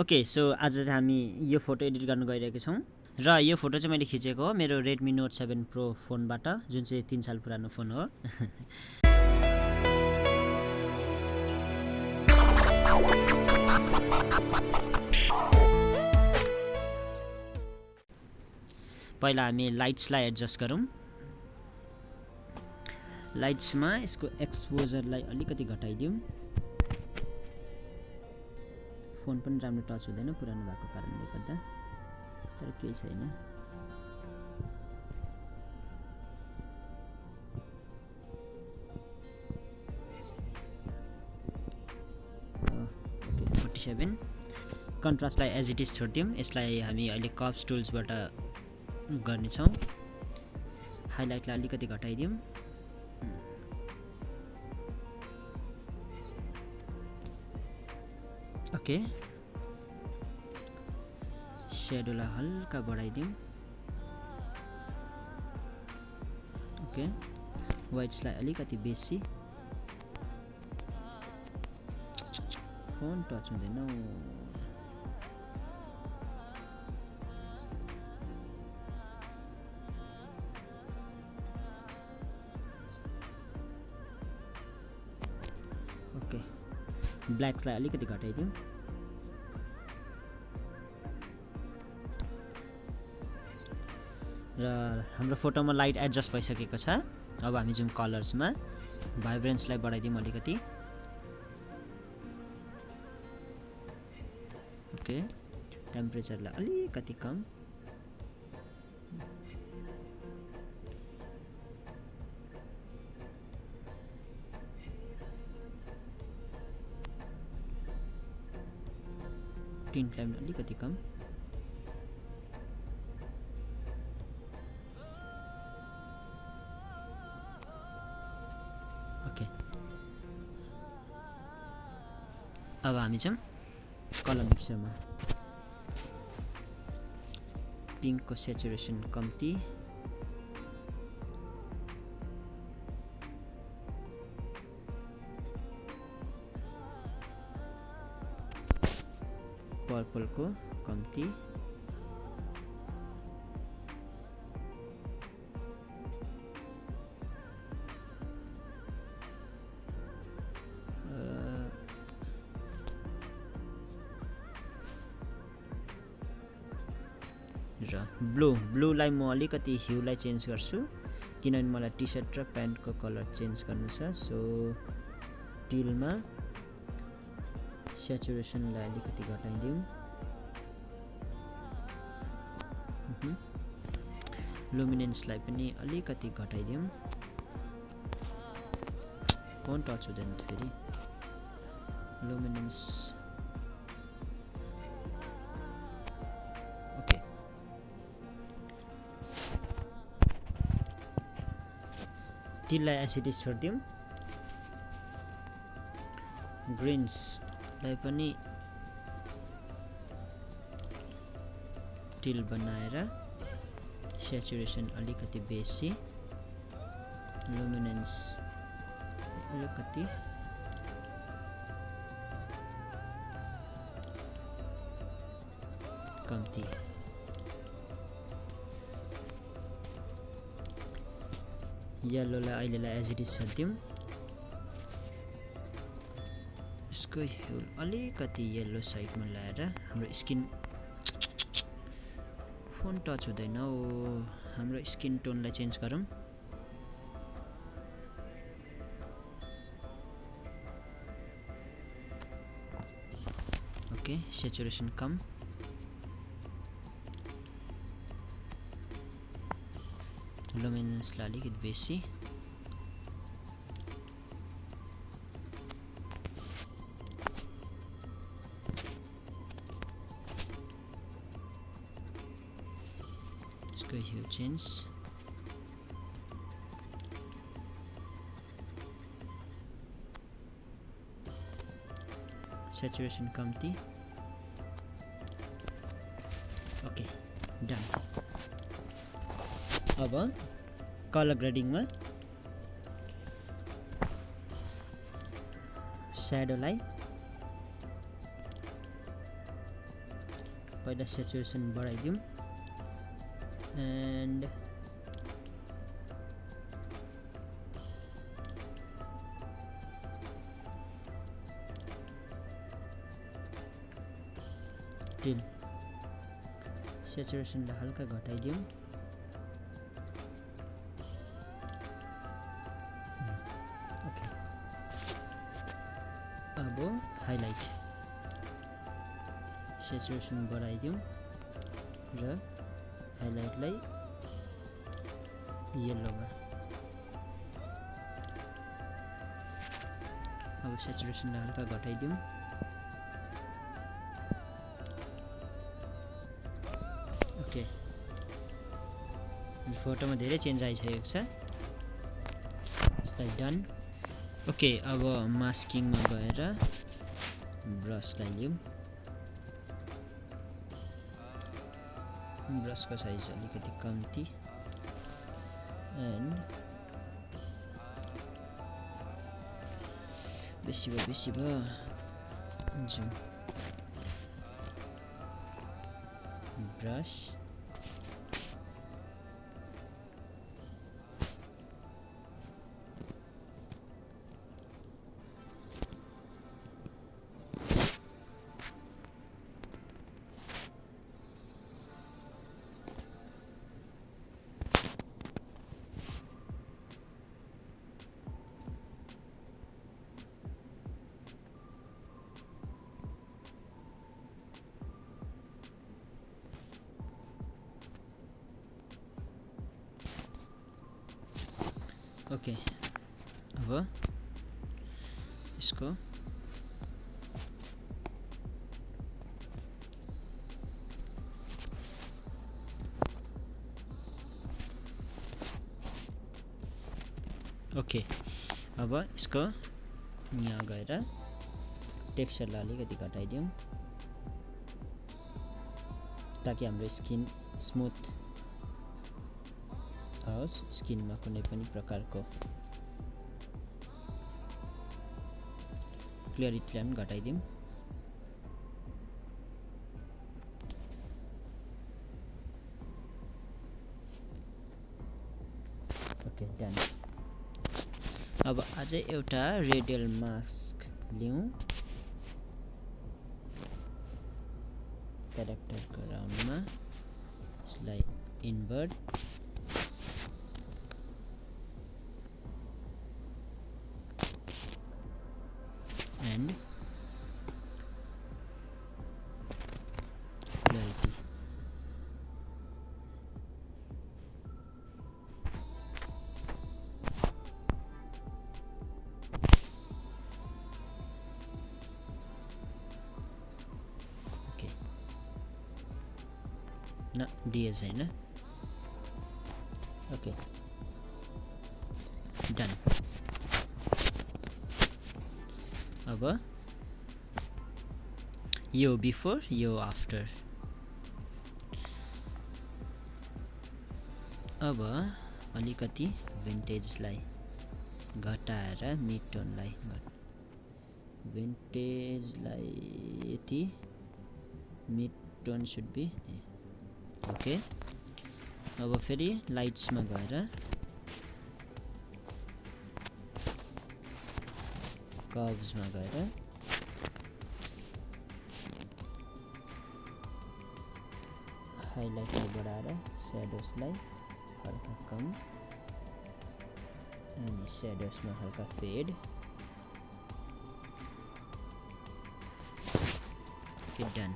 okay so आज चाहिँ हामी यो फोटो एडिट गर्न गइरहेका छौँ र यो फोटो चाहिँ मैले खिचेको हो मेरो Redmi Note 7 Pro फोनबाट जुन चाहिँ 3 साल पुरानो फोन हो पहिला हामी लाइट्सलाई एडजस्ट गरौँ लाइट्समा यसको एक्सपोजरलाई अलिकति घटाइदिउँ फोन पनि राम्रो टच हुँदैन पुरानो भएको कारणले गर्दा तर केही छैन ओके 47 कन्ट्रास्टलाई एज इट इज छोड्दियौँ यसलाई हामी अहिले कर्व्स टुल्सबाट गर्नेछौँ हाइलाइटलाई अलिकति घटाइदिउँ ओके शेडोलाई हल्का बढाइदिउँ ओके वाइट्सलाई अलिकति बेसी फोन टच हुँदैन ओके ब्ल्याक्सलाई अलिकति घटाइदिउँ र हाम्रो फोटोमा लाइट एडजस्ट भइसकेको छ अब हामी जुम कलर्समा भाइब्रेन्सलाई बढाइदिउँ अलिकति ओके टेम्परेचरलाई अलिकति कम टिन फ्लेम अलिकति कम ओके अब हामी चाहिँ कलर मिक्सरमा पिङ्कको सेचुरेसन कम्ती पर्पलको कम्ती र ब्लूलाई म अलिकति ह्यूलाई चेन्ज गर्छु किनभने मलाई टी सर्ट र प्यान्टको कलर चेन्ज गर्नु छ सो टिलमा सेचुरेसनलाई अलिकति घटाइदिउँ लुमिनेन्सलाई पनि अलिकति घटाइदिउँ फोन टच हुँदैन फेरि लुमिनेन्स ओके टिललाई एसिडिस छोडिदिउँ ग्रिन्सलाई पनि टिल बनाएर सेचुरेसन अलिकति बेसी लुमिनेन्स अलिकति कम्ती येल्लोलाई अहिलेलाई एज इट इज छोडिदिउँ यसको ह्यू अलिकति येल्लो साइडमा ल्याएर हाम्रो स्किन फोन टच हुँदैन हो हाम्रो स्किन टोनलाई चेन्ज गरौँ ओके सेचुरेसन कम लुमिनेन्सलाई अलिकति बेसी ह्यू चेन्ज सेचुरेसन कम्ती ओके डन अब कलर ग्रेडिङमा स्याडोलाई पहिला सेचुरेसन बढाइदिउँ एन्ड टिल सेचुरेसनलाई हल्का घटाइदिउँ ओके अब हाइलाइट सेचुरेसन बढाइदिउँ र हाइलाइटलाई येल्लोमा अब सेचुरेसनलाई हल्का घटाइदिउँ ओके फोटोमा धेरै चेन्ज आइसकेको छ यसलाई डन ओके अब मास्किङमा गएर ब्रसलाई लिउँ ब्रसको साइज अलिकति कम्ती एन्ड बेसी भयो जुम ब्रस ओके अब यसको ओके अब यसको यहाँ गएर टेक्सचरलाई अलिकति घटाइदिउँ ताकि हाम्रो स्किन स्मुथ आओस् स्किनमा कुनै पनि प्रकारको क्लियरिटीलाई पनि घटाइदिउँ ओके डन अब अझै एउटा रेडियल मास्क लिउँ क्यारेक्टरको राउन्डमा यसलाई invert and clarity okay na DS हैन okay done अब यो बिफोर यो आफ्टर अब अलिकति भिन्टेजलाई घटाएर मिड टोनलाई भिन्टेजलाई यति mid tone should be okay अब फेरि लाइट्समा गएर कर्व्स में गएर हाइलाइटलाई बढाएर स्याडोजलाई हल्का कम अनि स्याडोजमा हल्का फेड ओके डन